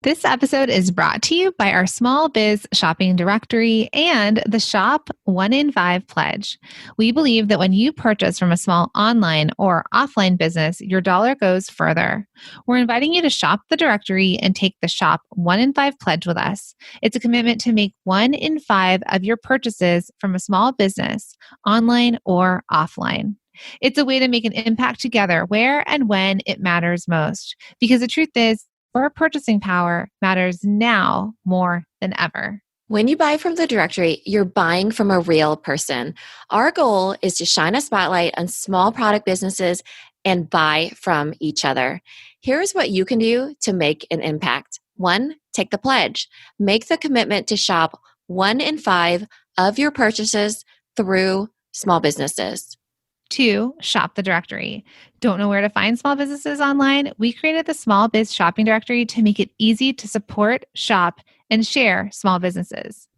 This episode is brought to you by our small biz shopping directory and the Shop 1 in 5 pledge. We believe that when you purchase from a small online or offline business, your dollar goes further. We're inviting you to shop the directory and take the Shop 1 in 5 pledge with us. It's a commitment to make 1 in 5 of your purchases from a small business, online or offline. It's a way to make an impact together where and when it matters most. Because the truth is, our purchasing power matters now more than ever. When you buy from the directory, you're buying from a real person. Our goal is to shine a spotlight on small product businesses and buy from each other. Here's what you can do to make an impact. 1, take the pledge. Make the commitment to shop 1 in 5 of your purchases through small businesses. 2, shop the directory. Don't know where to find small businesses online? We created the Small Biz Shopping Directory to make it easy to support, shop, and share small businesses.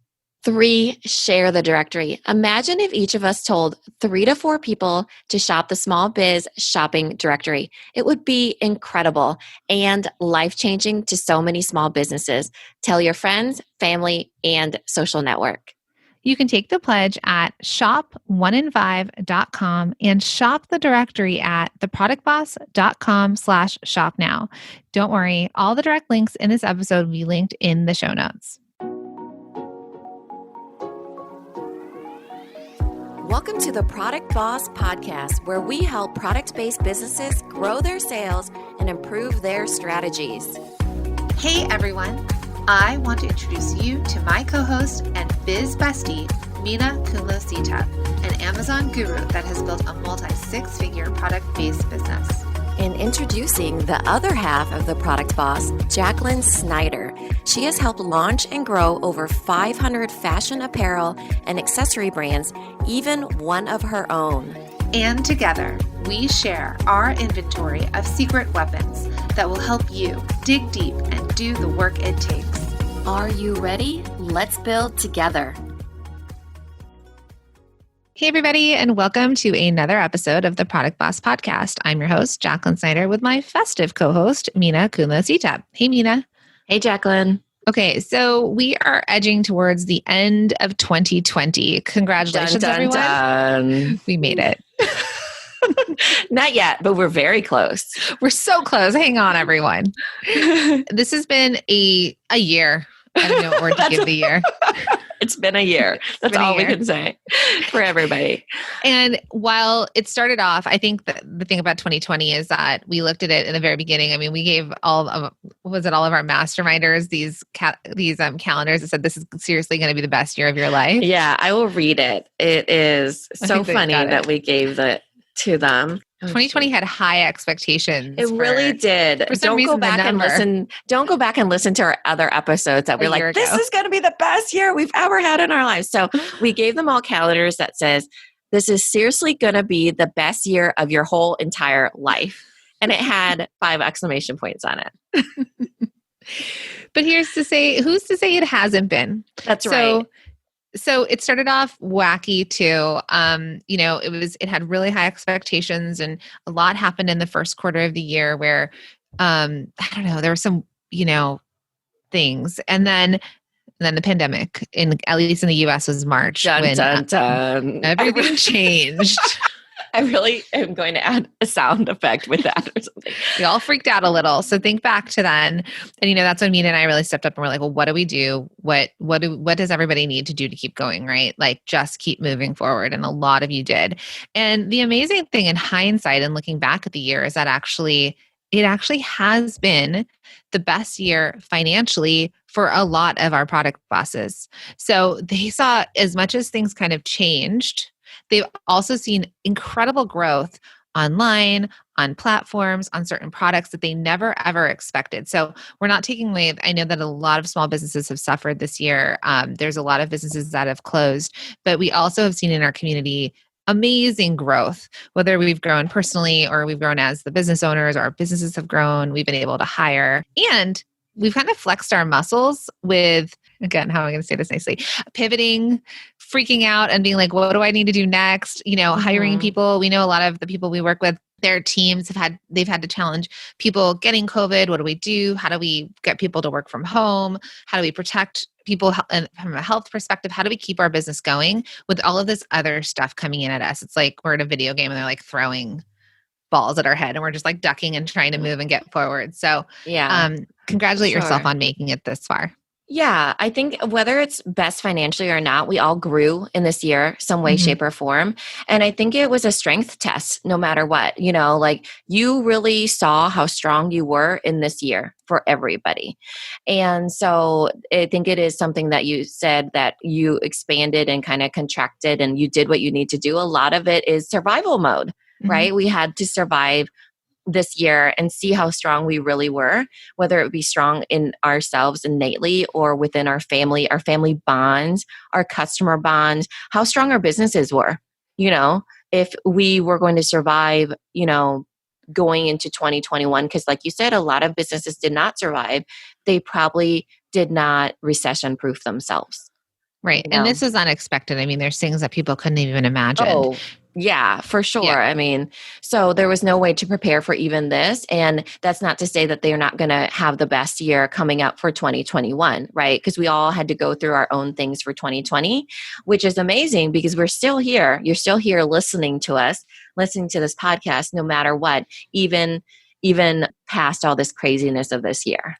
3, share the directory. Imagine if each of us told 3 to 4 people to shop the Small Biz Shopping Directory. It would be incredible and life-changing to so many small businesses. Tell your friends, family, and social network. You can take the pledge at shop1in5.com and shop the directory at theproductboss.com/shop now. Don't worry, all the direct links in this episode will be linked in the show notes. Welcome to the Product Boss Podcast, where we help product-based businesses grow their sales and improve their strategies. Hey everyone, I want to introduce you to my co-host and biz bestie, Minna an Amazon guru that has built a multi-6-figure product-based business. And introducing the other half of the Product Boss, Jacqueline Snyder. She has helped launch and grow over 500 fashion apparel and accessory brands, even one of her own. And together, we share our inventory of secret weapons that will help you dig deep and do the work it takes. Are you ready? Let's build together. Hey, everybody, and welcome to another episode of the Product Boss Podcast. I'm your host, Jacqueline Snyder, with my festive co-host, Minna. Hey, Minna. Hey, Jacqueline. Okay, so we are edging towards the end of 2020. Congratulations, everyone. Dun. We made it. Not yet, but we're very close. We're so close. Hang on, everyone. This has been a year. I don't know what word to give the year. It's been a year. That's all we can say for everybody. And while it started off, I think the thing about 2020 is that we looked at it in the very beginning. I mean, we gave all of our masterminders these calendars that said this is seriously going to be the best year of your life. Yeah, I will read it. It is so funny that we gave that to them. 2020 had high expectations. It really did. Don't go back and listen to our other episodes that we're like, this is going to be the best year we've ever had in our lives. So we gave them all calendars that says, this is seriously going to be the best year of your whole entire life. And it had 5 exclamation points on it. But who's to say it hasn't been? That's right. So it started off wacky too. It had really high expectations, and a lot happened in the first quarter of the year where, I don't know, there were some, things. And then the pandemic, at least in the US, was March. Dun. Everything changed. I really am going to add a sound effect with that or something. We all freaked out a little. So think back to then. And, that's when Minna and I really stepped up and we're like, well, what do we do? What does everybody need to do to keep going, right? Like, just keep moving forward. And a lot of you did. And the amazing thing in hindsight and looking back at the year is that it actually has been the best year financially for a lot of our product bosses. So they saw, as much as things kind of changed, they've also seen incredible growth online, on platforms, on certain products that they never, ever expected. So we're not taking away, I know that a lot of small businesses have suffered this year. There's a lot of businesses that have closed, but we also have seen in our community amazing growth, whether we've grown personally or we've grown as the business owners, or our businesses have grown, we've been able to hire, and we've kind of flexed our muscles with, again, how am I going to say this nicely? Pivoting, freaking out and being like, what do I need to do next? Hiring people. We know a lot of the people we work with Their teams they've had to challenge people getting COVID. What do we do? How do we get people to work from home? How do we protect people and from a health perspective? How do we keep our business going with all of this other stuff coming in at us? It's like we're in a video game and they're like throwing balls at our head and we're just like ducking and trying to move and get forward. So Yeah, congratulate yourself sure. on making it this far. Yeah, I think whether it's best financially or not, we all grew in this year, some way, Mm-hmm. shape, or form. And I think it was a strength test, no matter what. Like you really saw how strong you were in this year for everybody. And so I think it is something that you said that you expanded and kind of contracted and you did what you need to do. A lot of it is survival mode, Mm-hmm. right? We had to survive this year and see how strong we really were, whether it be strong in ourselves innately or within our family bonds, our customer bonds, how strong our businesses were. If we were going to survive, going into 2021, because like you said, a lot of businesses did not survive. They probably did not recession proof themselves. Right. And this is unexpected. I mean, there's things that people couldn't even imagine. Oh, yeah, for Yeah. sure. I mean, so there was no way to prepare for even this. And that's not to say that they're not going to have the best year coming up for 2021, right? Because we all had to go through our own things for 2020, which is amazing because we're still here. You're still here listening to us, listening to this podcast, no matter what, even past all this craziness of this year.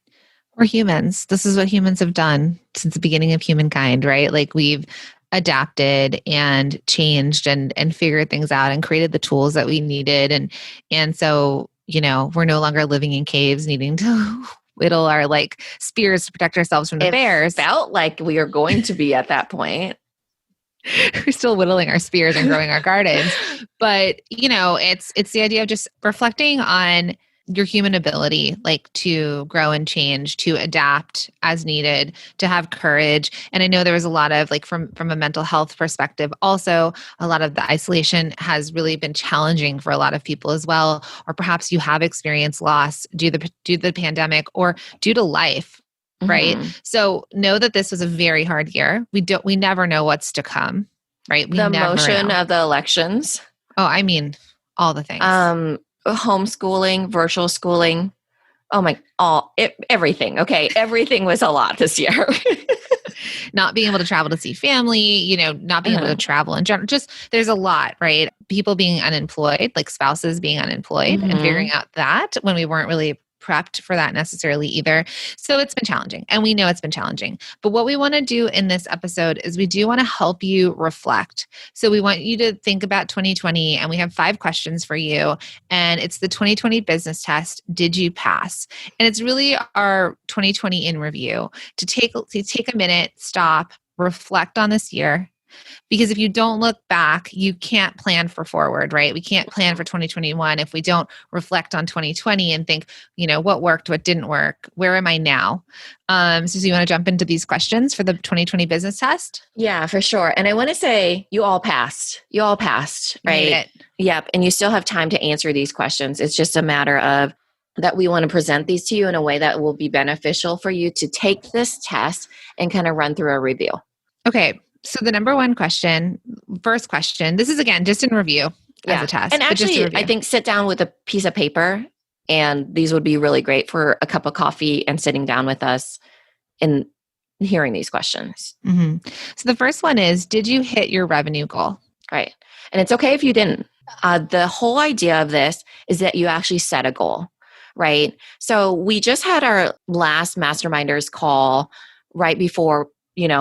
We're humans. This is what humans have done since the beginning of humankind, right? Like we've adapted and changed and figured things out and created the tools that we needed. And so, we're no longer living in caves needing to whittle our like spears to protect ourselves from the bears. Felt like we are going to be at that point. We're still whittling our spears and growing our gardens. But, it's the idea of just reflecting on your human ability, like to grow and change, to adapt as needed, to have courage. And I know there was a lot of like from a mental health perspective, also a lot of the isolation has really been challenging for a lot of people as well. Or perhaps you have experienced loss due to the pandemic or due to life. Right. Mm-hmm. So know that this was a very hard year. We never know what's to come. Right. The motion of the elections. Oh, I mean, all the things. Homeschooling, virtual schooling. Oh my, everything. Okay. Everything was a lot this year. Not being able to travel to see family, not being able to travel in general. Just there's a lot, right? People being unemployed, like spouses being unemployed and figuring out that when we weren't really prepped for that necessarily either. So it's been challenging and we know it's been challenging. But what we want to do in this episode is we do want to help you reflect. So we want you to think about 2020 and we have 5 questions for you. And it's the 2020 business test. Did you pass? And it's really our 2020 in review to take a minute, stop, reflect on this year. Because if you don't look back, you can't plan for forward, right? We can't plan for 2021 if we don't reflect on 2020 and think, what worked, what didn't work, where am I now? So you want to jump into these questions for the 2020 business test? Yeah, for sure. And I want to say you all passed. You all passed, right? Made it. Yep. And you still have time to answer these questions. It's just a matter of that we want to present these to you in a way that will be beneficial for you to take this test and kind of run through a review. Okay. So the number one first question, this is again, just in review as a test. And actually, I think sit down with a piece of paper and these would be really great for a cup of coffee and sitting down with us and hearing these questions. Mm-hmm. So the first one is, did you hit your revenue goal? Right. And it's okay if you didn't. The whole idea of this is that you actually set a goal, right? So we just had our last Masterminders call right before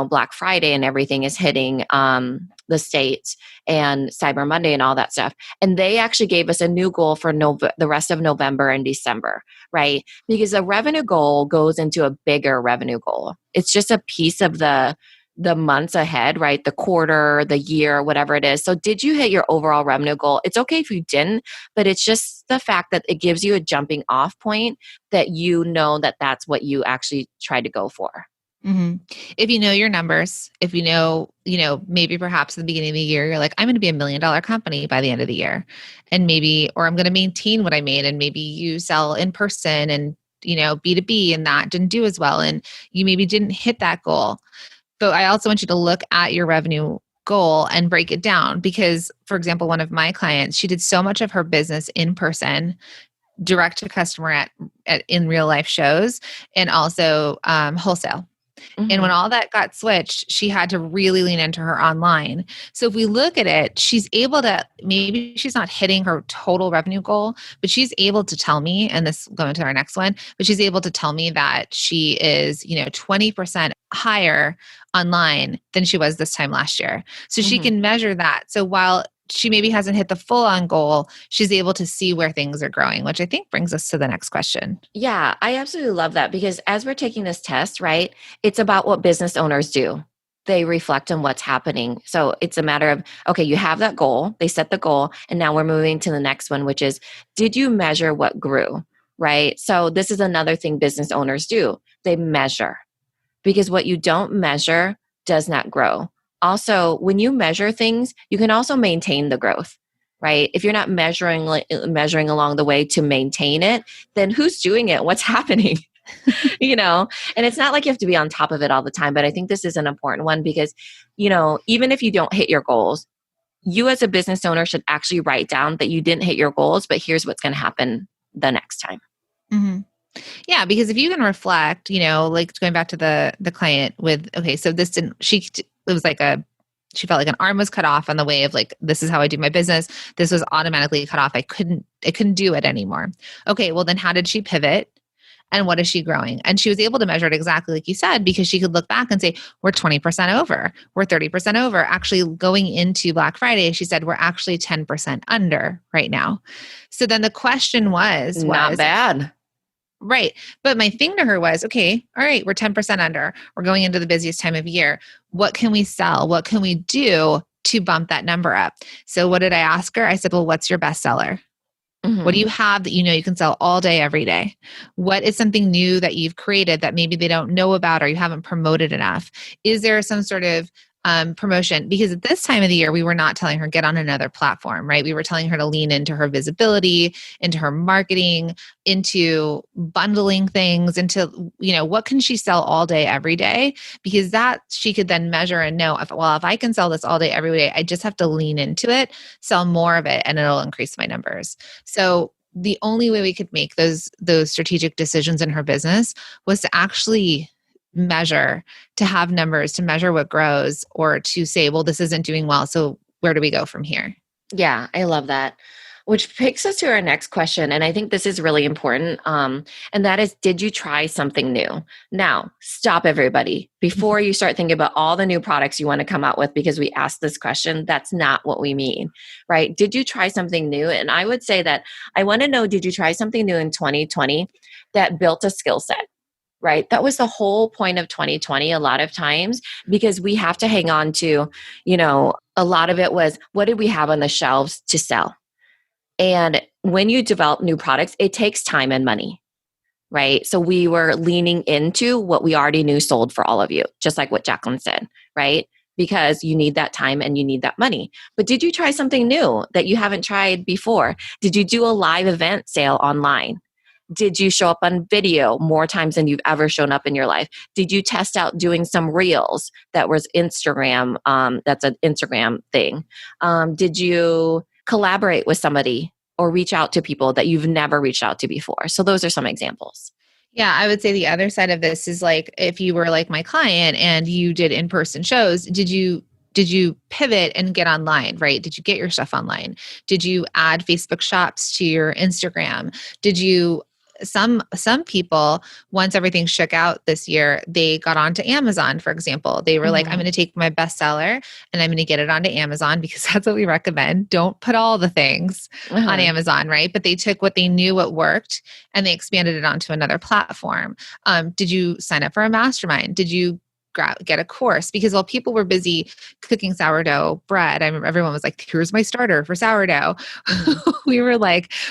Black Friday and everything is hitting the States and Cyber Monday and all that stuff. And they actually gave us a new goal for the rest of November and December, right? Because the revenue goal goes into a bigger revenue goal. It's just a piece of the months ahead, right? The quarter, the year, whatever it is. So did you hit your overall revenue goal? It's okay if you didn't, but it's just the fact that it gives you a jumping off point that that's what you actually tried to go for. Mm-hmm. If you know your numbers, if you know, maybe perhaps at the beginning of the year, you're like, I'm going to be $1 million company by the end of the year. And or I'm going to maintain what I made. And maybe you sell in person and, B2B and that didn't do as well. And you maybe didn't hit that goal. But I also want you to look at your revenue goal and break it down. Because, for example, one of my clients, she did so much of her business in person, direct to customer at in real life shows, and also wholesale. And when Mhm. all that got switched, she had to really lean into her online. So if we look at it, she's able to, maybe she's not hitting her total revenue goal, but she's able to tell me, and this going to our next one, but she's able to tell me that she is, 20% higher online than she was this time last year. So she Mhm. can measure that. So while she maybe hasn't hit the full on goal, she's able to see where things are growing, which I think brings us to the next question. Yeah, I absolutely love that because as we're taking this test, right, it's about what business owners do. They reflect on what's happening. So it's a matter of, okay, you have that goal, they set the goal, and now we're moving to the next one, which is, did you measure what grew, right? So this is another thing business owners do. They measure because what you don't measure does not grow. Also, when you measure things, you can also maintain the growth, right? If you're not measuring along the way to maintain it, then who's doing it? What's happening? you know, and it's not like you have to be on top of it all the time, but I think this is an important one because, even if you don't hit your goals, you as a business owner should actually write down that you didn't hit your goals, but here's what's going to happen the next time. Mhm. Yeah, because if you can reflect, like going back to the client with, okay, so this didn't, it was like she felt like an arm was cut off on the way of like, this is how I do my business. This was automatically cut off. I couldn't do it anymore. Okay, well then how did she pivot? And what is she growing? And she was able to measure it exactly like you said, because she could look back and say, we're 20% over, we're 30% over. Actually, going into Black Friday, she said, we're actually 10% under right now. So then the question Not bad. right. But my thing to her was, okay, all right, we're 10% under. We're going into the busiest time of year. What can we sell? What can we do to bump that number up? So what did I ask her? I said, well, what's your best seller? What do Hmm. you have that you can sell all day, every day? What is something new that you've created that maybe they don't know about or you haven't promoted enough? Is there some sort of promotion? Because at this time of the year, we were not telling her get on another platform, right? We were telling her to lean into her visibility, into her marketing, into bundling things, into, what can she sell all day, every day? Because that she could then measure and know, if I can sell this all day, every day, I just have to lean into it, sell more of it, and it'll increase my numbers. So the only way we could make those strategic decisions in her business was to actually measure, to have numbers, to measure what grows, or to say, well, this isn't doing well, so where do we go from here? Yeah, I love that. Which takes us to our next question. And I think this is really important. And that is, did you try something new? Now, stop everybody before you start thinking about all the new products you want to come out with because we asked this question. That's not what we mean, right? Did you try something new? And I would say that I want to know, did you try something new in 2020 that built a skill set? Right. That was the whole point of 2020 a lot of times because we have to hang on to, a lot of it was what did we have on the shelves to sell? And when you develop new products, it takes time and money, right? So we were leaning into what we already knew sold for all of you, just like what Jacqueline said, right? Because you need that time and you need that money. But did you try something new that you haven't tried before? Did you do a live event sale online? Did you show up on video more times than you've ever shown up in your life? Did you test out doing some reels that was Instagram? That's an Instagram thing. Did you collaborate with somebody or reach out to people that you've never reached out to before? So those are some examples. Yeah, I would say the other side of this is like if you were like my client and you did in-person shows, did you pivot and get online, right? Did you get your stuff online? Did you add Facebook shops to your Instagram? Did you some people, once everything shook out this year, they got onto Amazon, for example. They were like, I'm Mm-hmm. going to take my bestseller and I'm going to get it onto Amazon because that's what we recommend. Don't put all the things on Uh-huh. Amazon, right? But they took what they knew what worked and they expanded it onto another platform. Did you sign up for a mastermind? Did you get a course? Because while people were busy cooking sourdough bread, I remember everyone was like, here's my starter for sourdough. Mm-hmm.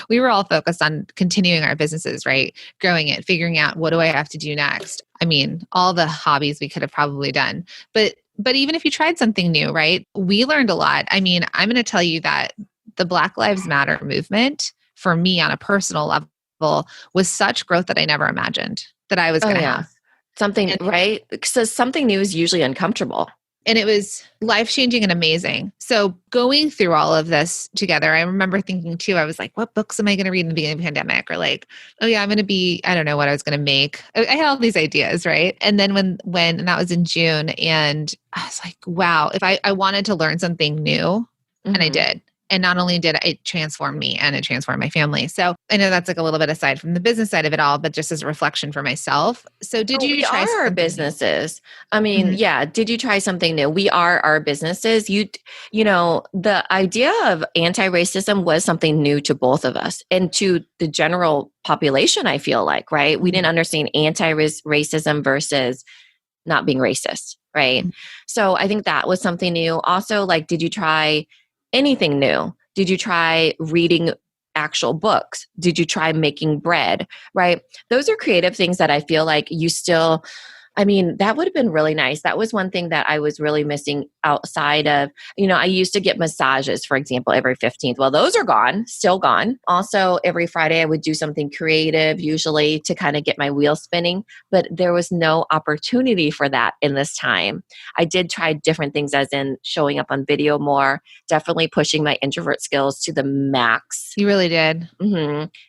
We were all focused on continuing our businesses, right? Growing it, figuring out what do I have to do next? I mean, all the hobbies we could have probably done. But even if you tried something new, right? We learned a lot. I mean, I'm going to tell you that the Black Lives Matter movement for me on a personal level was such growth that I never imagined that I was Oh, going to yeah. have. Something, And right? So something new is usually uncomfortable. And it was life-changing and amazing. So going through all of this together, I remember thinking too, I was like, what books am I going to read in the beginning of the pandemic? Or like, oh yeah, I'm going to be, I don't know what I was going to make. I had all these ideas, right? And then and that was in June, and I was like, wow, if I wanted to learn something new, and I did. And not only did it transform me, and it transformed my family. So I know that's like a little bit aside from the business side of it all, but just as a reflection for myself. So did you We try are our something new? businesses. I mean, Mhm. yeah. Did you try something new? We are our businesses. The idea of anti-racism was something new to both of us and to the general population, I feel like, right? We didn't Mhm. understand anti-racism versus not being racist, right? Mhm. So I think that was something new. Also, like, did you try anything new? Did you try reading actual books? Did you try making bread, right? Those are creative things that I feel like you still, I mean, that would have been really nice. That was one thing that I was really missing outside of, I used to get massages, for example, every 15th. Well, those are gone, still gone. Also, every Friday I would do something creative, usually to kind of get my wheel spinning, but there was no opportunity for that in this time. I did try different things, as in showing up on video more, definitely pushing my introvert skills to the max. You really did.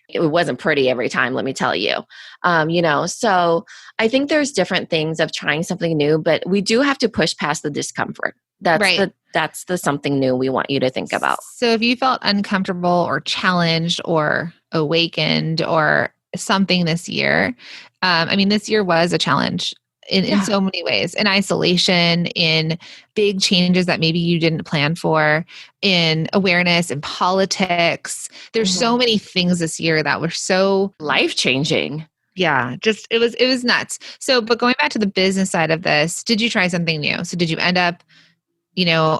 It wasn't pretty every time, let me tell you. So I think there's different things of trying something new, but we do have to push past the discomfort. Right. That's the something new we want you to think about. So if you felt uncomfortable or challenged or awakened or something this year, I mean, this year was a challenge in Yeah. so many ways, in isolation, in big changes that maybe you didn't plan for, in awareness, in politics. There's so Mhm. many things this year that were so, Life changing. yeah, just it was nuts. So, but going back to the business side of this, did you try something new? So did you end up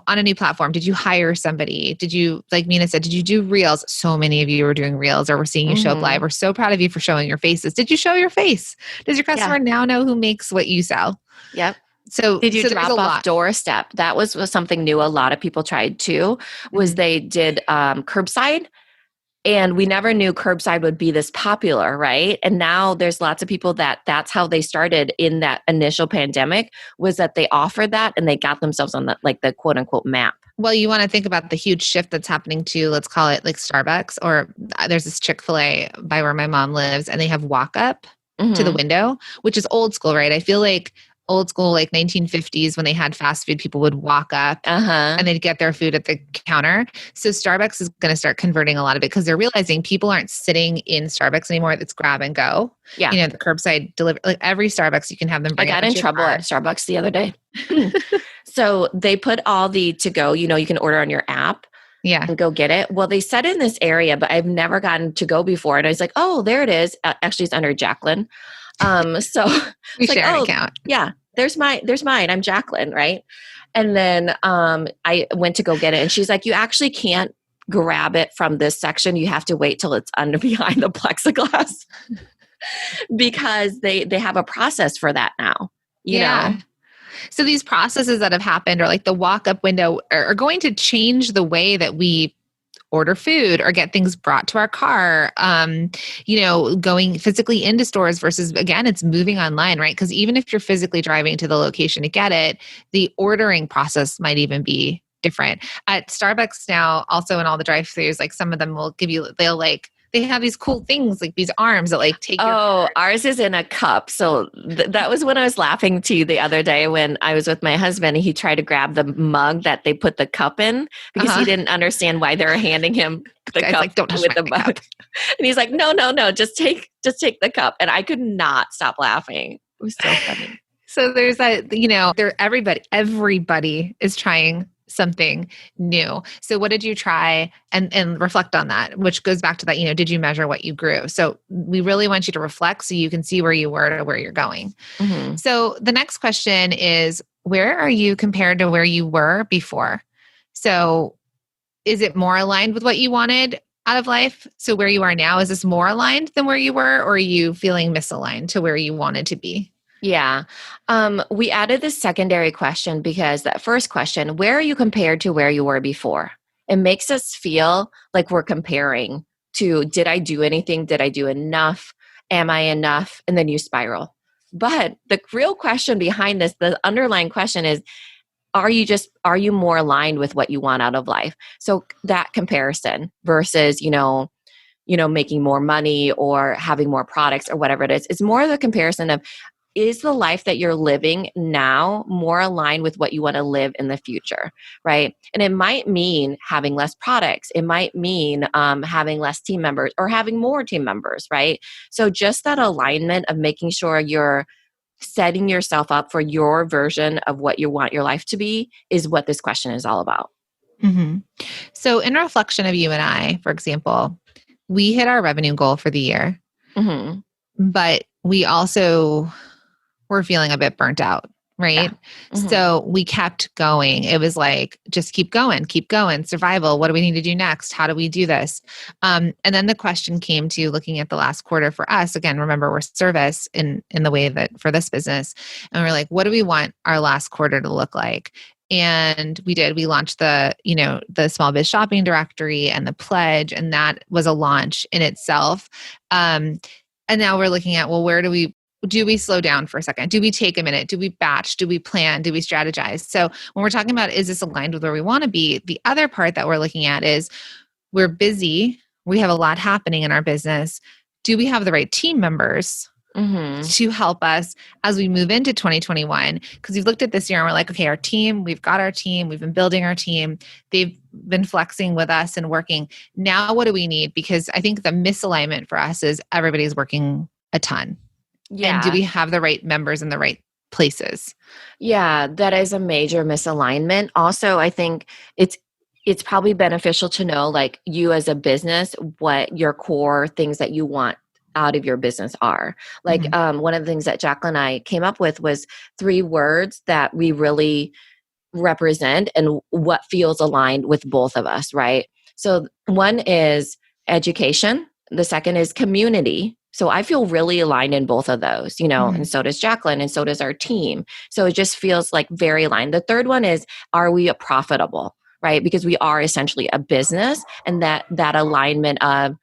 on a new platform? Did you hire somebody? Did you, like Mina said, did you do reels? So many of you were doing reels, or we're seeing you show up live. Hmm. We're so proud of you for showing your faces. Did you show your face? Does your Yeah. customer now know who makes what you sell? Yep. So, Did you so there's a drop off lot. doorstep? That was something new a lot of people tried too, was Mhm. they did curbside. And we never knew curbside would be this popular, right? And now there's lots of people that's how they started in that initial pandemic, was that they offered that and they got themselves on the quote unquote map. Well, you want to think about the huge shift that's happening to, let's call it like Starbucks, or there's this Chick-fil-A by where my mom lives, and they have walk up to the Hmm. window, which is old school, right? I feel like old school, like 1950s, when they had fast food, people would walk up Uh-huh. and they'd get their food at the counter. So Starbucks is going to start converting a lot of it because they're realizing people aren't sitting in Starbucks anymore. It's grab and go. Yeah. The curbside delivery, like every Starbucks, you can have them I bring it got up in to your trouble at car. Starbucks the other day. So they put all the to go, you can order on your app Yeah. and go get it. Well, they said in this area, but I've never gotten to go before. And I was like, oh, there it is. Actually, it's under Jacqueline. So We it's like, share an oh, account. yeah, there's mine. I'm Jacqueline, right? And then I went to go get it, and she's like, you actually can't grab it from this section. You have to wait till it's under behind the plexiglass because they have a process for that now. You Yeah. know, So these processes that have happened, or like the walk up window, are going to change the way that we order food or get things brought to our car. Going physically into stores versus, again, it's moving online, right? Because even if you're physically driving to the location to get it, the ordering process might even be different. At Starbucks now, also in all the drive-throughs, like some of them will give you, they have these cool things like these arms that like take your oh, card. ours is in a cup. So that was when I was laughing to you the other day when I was with my husband. And he tried to grab the mug that they put the cup in because he Uh-huh. didn't understand why they were handing him the Guys, cup like, don't touch with the my cup. mug. And he's like, no, no, no, just take the cup. And I could not stop laughing. It was so funny. So there's that, everybody is trying something new. So what did you try, and reflect on that, which goes back to that, did you measure what you grew? So we really want you to reflect so you can see where you were to where you're going. Mm-hmm. So the next question is, where are you compared to where you were before? So is it more aligned with what you wanted out of life? So where you are now, is this more aligned than where you were, or are you feeling misaligned to where you wanted to be? Yeah. We added this secondary question because that first question, where are you compared to where you were before? It makes us feel like we're comparing to, did I do anything? Did I do enough? Am I enough? And then you spiral. But the real question behind this, the underlying question is, are you more aligned with what you want out of life? So that comparison versus, making more money or having more products or whatever it is more the comparison of, is the life that you're living now more aligned with what you want to live in the future, right? And it might mean having less products. It might mean having less team members or having more team members, right? So just that alignment of making sure you're setting yourself up for your version of what you want your life to be is what this question is all about. Mm-hmm. So in reflection of you and I, for example, we hit our revenue goal for the year, Mm-hmm. but we also were feeling a bit burnt out, right? Yeah. Mm-hmm. So we kept going. It was like, just keep going, survival. What do we need to do next? How do we do this? And then the question came to looking at the last quarter for us. Again, remember, we're service in the way that for this business. And we're like, what do we want our last quarter to look like? And we launched the small biz shopping directory and the pledge. And that was a launch in itself. And now we're looking at, well, where do we slow down for a second? Do we take a minute? Do we batch? Do we plan? Do we strategize? So when we're talking about, is this aligned with where we want to be? The other part that we're looking at is we're busy. We have a lot happening in our business. Do we have the right team members to help us as we move into 2021? Because we've looked at this year and we're like, okay, we've got our team. We've been building our team. They've been flexing with us and working. Now, what do we need? Because I think the misalignment for us is everybody's working a ton. Yeah. And do we have the right members in the right places? Yeah, that is a major misalignment. Also, I think it's probably beneficial to know, like, you as a business, what your core things that you want out of your business are. Like, one of the things that Jacqueline and I came up with was 3 words that we really represent and what feels aligned with both of us, right? So one is education. The second is community. So I feel really aligned in both of those, and so does Jacqueline and so does our team. So it just feels like very aligned. The third one is, are we profitable, right? Because we are essentially a business, and that alignment of,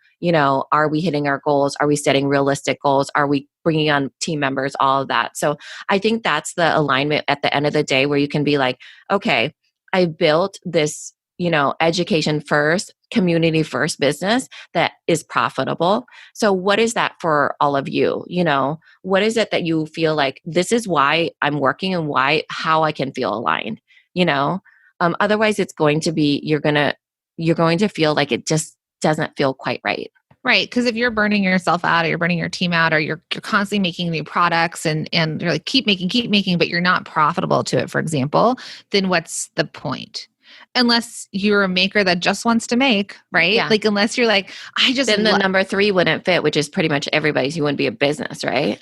are we hitting our goals? Are we setting realistic goals? Are we bringing on team members? All of that. So I think that's the alignment at the end of the day where you can be like, okay, I built this, education first, community first business that is profitable. So what is that for all of you? What is it that you feel like, this is why I'm working and how I can feel aligned, otherwise it's going to be, you're going to feel like it just doesn't feel quite right. Right. Because if you're burning yourself out or you're burning your team out or you're constantly making new products and you're like, keep making, but you're not profitable to it, for example, then what's the point? Unless you're a maker that just wants to make, right? Yeah. Like, unless you're like, then the number 3 wouldn't fit, which is pretty much everybody's. You wouldn't be a business, right?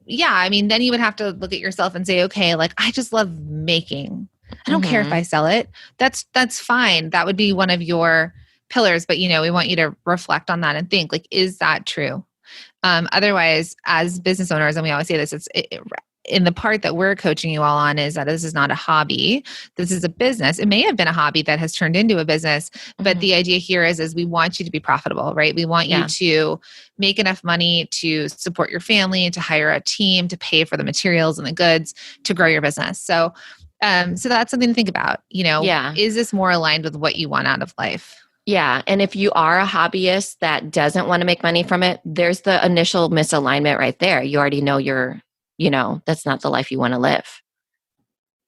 Yeah. I mean, then you would have to look at yourself and say, okay, like, I just love making. I don't care if I sell it. That's fine. That would be one of your pillars, but we want you to reflect on that and think, like, is that true? Otherwise, as business owners, and we always say this, in the part that we're coaching you all on is that this is not a hobby. This is a business. It may have been a hobby that has turned into a business, but the idea here is we want you to be profitable, right? We want you to make enough money to support your family, to hire a team, to pay for the materials and the goods, to grow your business. So that's something to think about. Is this more aligned with what you want out of life? Yeah. And if you are a hobbyist that doesn't want to make money from it, there's the initial misalignment right there. You already know that's not the life you want to live.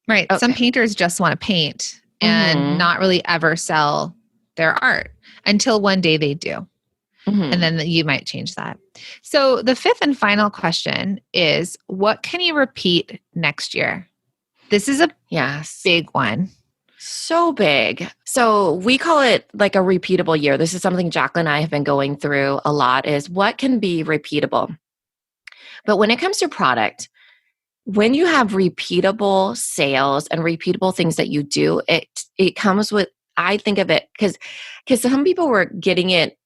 Right. Okay. Some painters just want to paint and not really ever sell their art until one day they do. And then you might change that. So the 5th and final question is, what can you repeat next year? This is a big one. So big. So we call it like a repeatable year. This is something Jacqueline and I have been going through a lot, is what can be repeatable. But when it comes to product, when you have repeatable sales and repeatable things that you do, it comes with, I think of it, because some people were getting it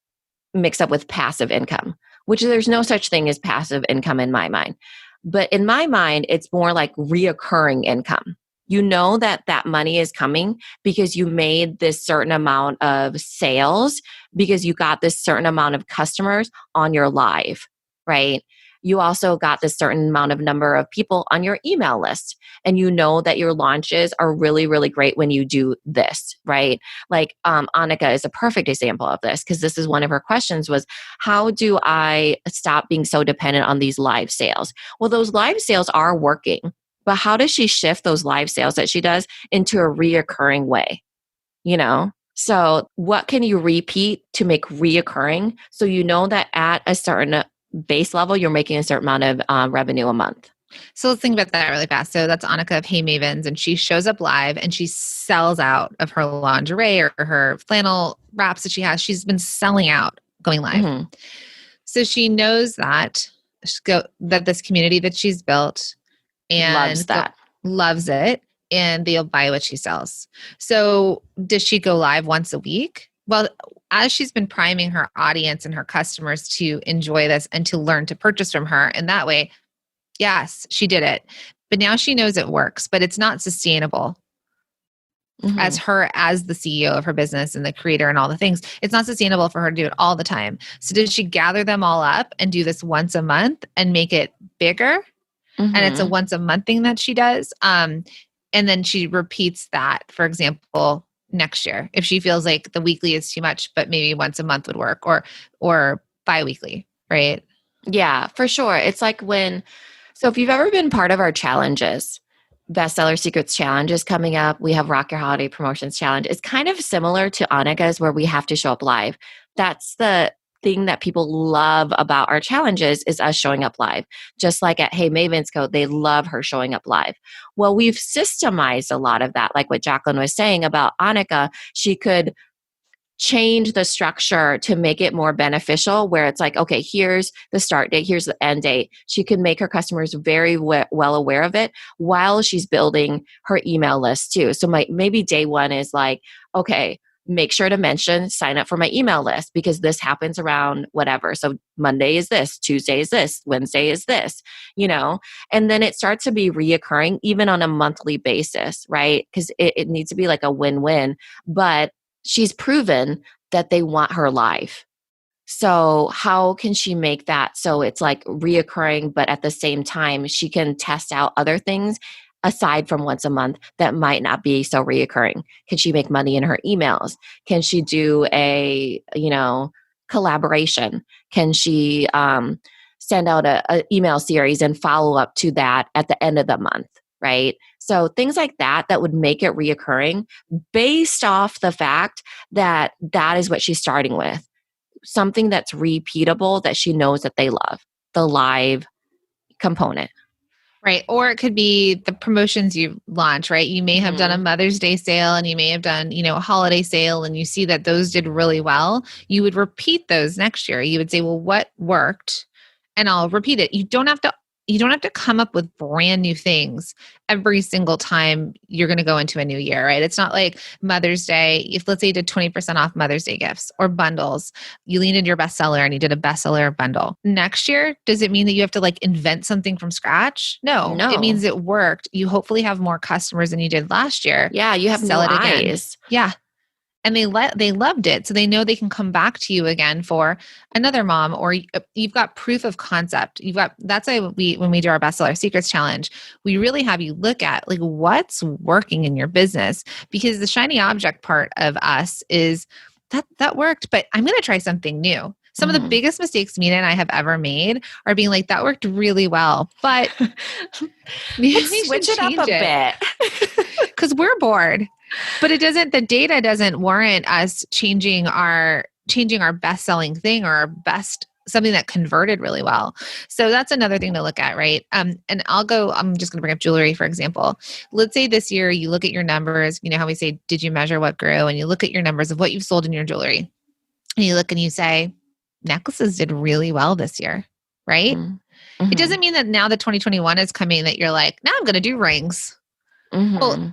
mixed up with passive income, which there's no such thing as passive income in my mind. But in my mind, it's more like reoccurring income. You know that money is coming because you made this certain amount of sales, because you got this certain amount of customers on your live, right? you also got this certain amount of number of people on your email list. And you know that your launches are really, really great when you do this, right? Like Annika is a perfect example of this because this is one of her questions was, how do I stop being so dependent on these live sales? Well, those live sales are working, but how does she shift those live sales that she does into a reoccurring way? You know? So what can you repeat to make reoccurring so you know that at a certain base level, you're making a certain amount of revenue a month? So let's think about that really fast. So that's Annika of Hey Mavens, and she shows up live and she sells out of her lingerie or her flannel wraps that she has. She's been selling out going live. Mm-hmm. So she knows that that this community that she's built Loves and that. loves it, and they'll buy what she sells. So does she go live once a week? Well, as she's been priming her audience and her customers to enjoy this and to learn to purchase from her in that way, yes, she did it. But now she knows it works, but it's not sustainable. Mm-hmm. As the CEO of her business and the creator and all the things, it's not sustainable for her to do it all the time. So does she gather them all up and do this once a month and make it bigger? Mm-hmm. And it's a once a month thing that she does. And then she repeats that, for example, next year, if she feels like the weekly is too much, but maybe once a month would work, or bi-weekly, right? Yeah, for sure. It's like so if you've ever been part of our challenges, Bestseller Secrets Challenge is coming up. We have Rock Your Holiday Promotions Challenge. It's kind of similar to Annika's where we have to show up live. That's the thing that people love about our challenges is us showing up live. Just like at Hey Maven's Code, they love her showing up live. Well, we've systemized a lot of that. Like what Jacqueline was saying about Annika, she could change the structure to make it more beneficial where it's like, okay, here's the start date, here's the end date. She can make her customers very well aware of it while she's building her email list too. So maybe day one is like, okay, make sure to mention sign up for my email list because this happens around whatever. So Monday is this, Tuesday is this, Wednesday is this, and then it starts to be reoccurring even on a monthly basis, right? Because it needs to be like a win-win, but she's proven that they want her live. So how can she make that so it's like reoccurring, but at the same time, she can test out other things aside from once a month that might not be so reoccurring? Can she make money in her emails? Can she do a, collaboration? Can she send out a email series and follow up to that at the end of the month? Right? So things like that would make it reoccurring based off the fact that that is what she's starting with. Something that's repeatable that she knows that they love, the live component. Right. Or it could be the promotions you launch, right? You may have done a Mother's Day sale and you may have done, a holiday sale and you see that those did really well. You would repeat those next year. You would say, well, what worked? And I'll repeat it. You don't have to come up with brand new things every single time you're going to go into a new year, right? It's not like Mother's Day. If let's say you did 20% off Mother's Day gifts or bundles, you leaned into your bestseller and you did a bestseller bundle. Next year, does it mean that you have to like invent something from scratch? No. It means it worked. You hopefully have more customers than you did last year. Yeah, you have sell new it again. eyes. Yeah. And they loved it. So they know they can come back to you again for another mom, or you've got proof of concept. That's why when we do our Bestseller Secrets Challenge, we really have you look at like what's working in your business, because the shiny object part of us is that worked, but I'm going to try something new. Some of the biggest mistakes Minna and I have ever made are being like, that worked really well, but let's switch it up a bit. Because we're bored. But the data doesn't warrant us changing our best-selling thing or our best, something that converted really well. So that's another thing to look at, right? And I'm just going to bring up jewelry, for example. Let's say this year you look at your numbers, how we say, did you measure what grew? And you look at your numbers of what you've sold in your jewelry. And you look and you say, necklaces did really well this year, right? Mm-hmm. It doesn't mean that now that 2021 is coming that you're like, now I'm going to do rings. Mm-hmm. Well,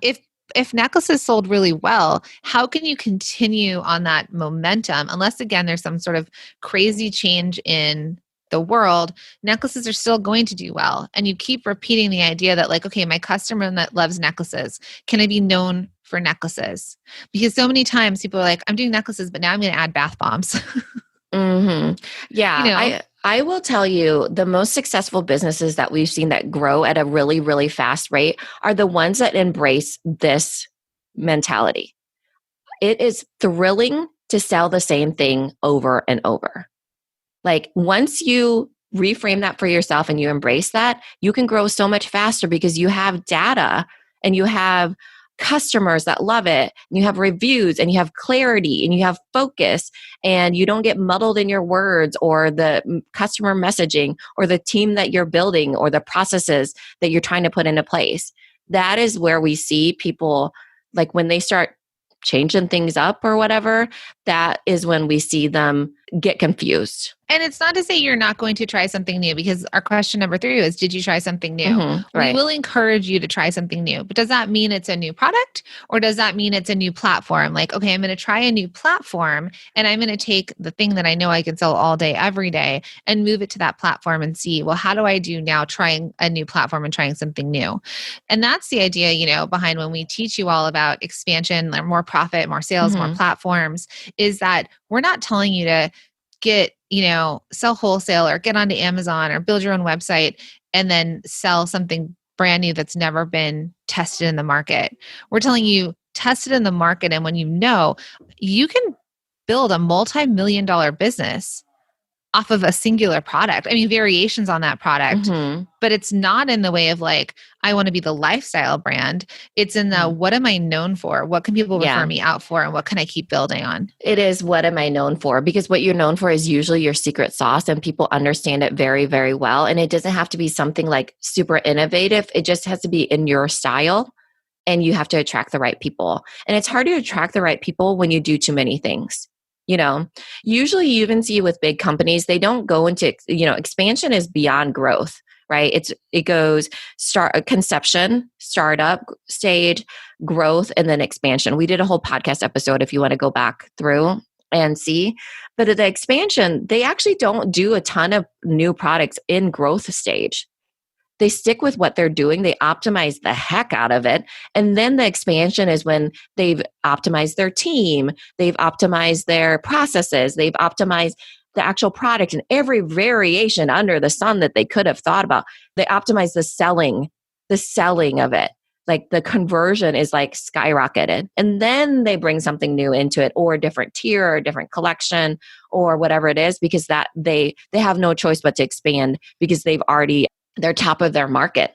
if necklaces sold really well, how can you continue on that momentum? Unless, again, there's some sort of crazy change in the world, necklaces are still going to do well. And you keep repeating the idea that like, okay, my customer that loves necklaces, can I be known for necklaces? Because so many times people are like, I'm doing necklaces, but now I'm going to add bath bombs. Mm-hmm. Yeah. I will tell you the most successful businesses that we've seen that grow at a really, really fast rate are the ones that embrace this mentality. It is thrilling to sell the same thing over and over. Like once you reframe that for yourself and you embrace that, you can grow so much faster because you have data and you have customers that love it, and you have reviews and you have clarity and you have focus, and you don't get muddled in your words or the customer messaging or the team that you're building or the processes that you're trying to put into place. That is where we see people, like when they start changing things up or whatever, that is when we see them get confused. And it's not to say you're not going to try something new, because our question number 3 is, did you try something new? Right. We will encourage you to try something new, but does that mean it's a new product, or does that mean it's a new platform? Like, okay, I'm going to try a new platform and I'm going to take the thing that I know I can sell all day, every day, and move it to that platform and see, well, how do I do now trying a new platform and trying something new? And that's the idea, behind when we teach you all about expansion, more profit, more sales, more platforms, is that we're not telling you to get, sell wholesale or get onto Amazon or build your own website and then sell something brand new that's never been tested in the market. We're telling you, test it in the market. And when you can build a multi-million-dollar business off of a singular product. I mean, variations on that product, but it's not in the way of like, I want to be the lifestyle brand. It's in the, what am I known for? What can people refer me out for? And what can I keep building on? It is, what am I known for? Because what you're known for is usually your secret sauce, and people understand it very, very well. And it doesn't have to be something like super innovative. It just has to be in your style, and you have to attract the right people. And it's hard to attract the right people when you do too many things. Usually you even see with big companies, they don't go into, expansion is beyond growth, right? It goes conception, startup stage, growth, and then expansion. We did a whole podcast episode if you want to go back through and see. But at the expansion, they actually don't do a ton of new products in growth stage. They stick with what they're doing. They optimize the heck out of it. And then the expansion is when they've optimized their team. They've optimized their processes. They've optimized the actual product and every variation under the sun that they could have thought about. They optimize the selling of it. Like the conversion is like skyrocketed. And then they bring something new into it, or a different tier or a different collection or whatever it is, because that they have no choice but to expand, because they're top of their market.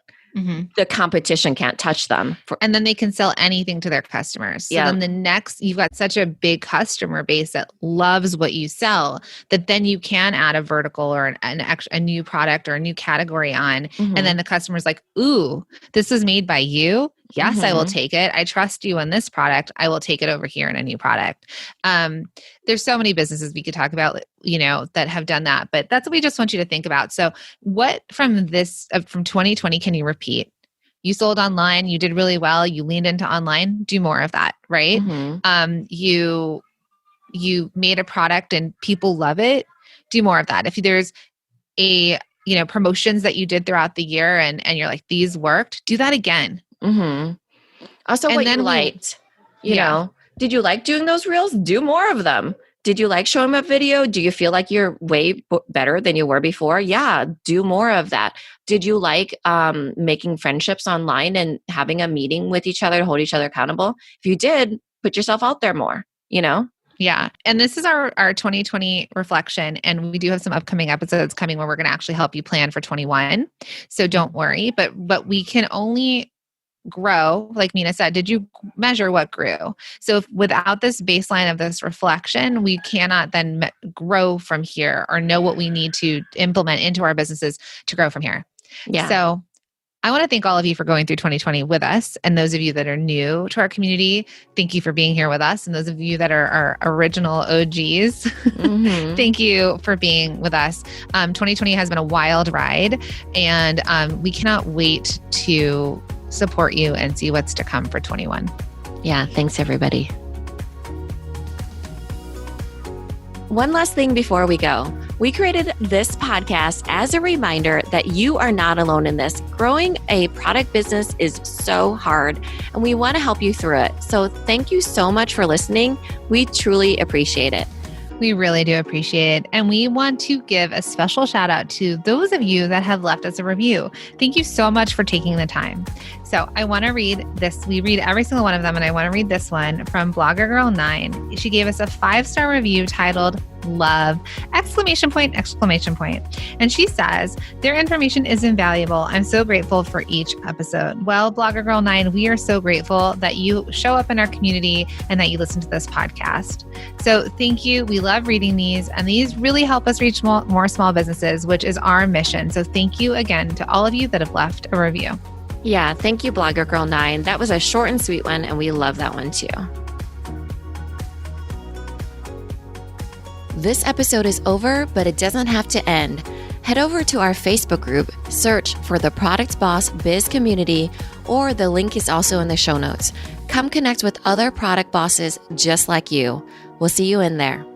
The competition can't touch them. And then they can sell anything to their customers. So then you've got such a big customer base that loves what you sell, that then you can add a vertical or a new product or a new category on. And then the customer's like, ooh, this is made by you. Yes, I will take it. I trust you on this product. I will take it over here in a new product. There's so many businesses we could talk about, that have done that, but that's what we just want you to think about. So what from 2020 can you repeat? You sold online, you did really well, you leaned into online, do more of that, right? You made a product and people love it, do more of that. If there's promotions that you did throughout the year and you're like, these worked, do that again. Also, what you liked, did you like doing those reels? Do more of them. Did you like showing up video? Do you feel like you're way better than you were before? Yeah, do more of that. Did you like making friendships online and having a meeting with each other to hold each other accountable? If you did, put yourself out there more, Yeah. And this is our 2020 reflection. And we do have some upcoming episodes coming where we're going to actually help you plan for 21. So don't worry, but we can only grow. Like Minna said, did you measure what grew? So without this baseline of this reflection, we cannot then grow from here or know what we need to implement into our businesses to grow from here. Yeah. So I want to thank all of you for going through 2020 with us. And those of you that are new to our community, thank you for being here with us. And those of you that are our original OGs, thank you for being with us. 2020 has been a wild ride, and we cannot wait to support you and see what's to come for 21. Yeah. Thanks, everybody. One last thing before we go. We created this podcast as a reminder that you are not alone in this. Growing a product business is so hard, and we want to help you through it. So thank you so much for listening. We truly appreciate it. We really do appreciate it. And we want to give a special shout out to those of you that have left us a review. Thank you so much for taking the time. So I want to read this. We read every single one of them, and I want to read this one from Blogger Girl 9. She gave us a 5-star review titled "Love!" exclamation point, exclamation point. And she says, "Their information is invaluable. I'm so grateful for each episode." Well, Blogger Girl 9, we are so grateful that you show up in our community and that you listen to this podcast. So thank you. We love reading these, and these really help us reach more small businesses, which is our mission. So thank you again to all of you that have left a review. Yeah, thank you, Blogger Girl 9. That was a short and sweet one, and we love that one too. This episode is over, but it doesn't have to end. Head over to our Facebook group, search for the Product Boss Biz Community, or the link is also in the show notes. Come connect with other product bosses just like you. We'll see you in there.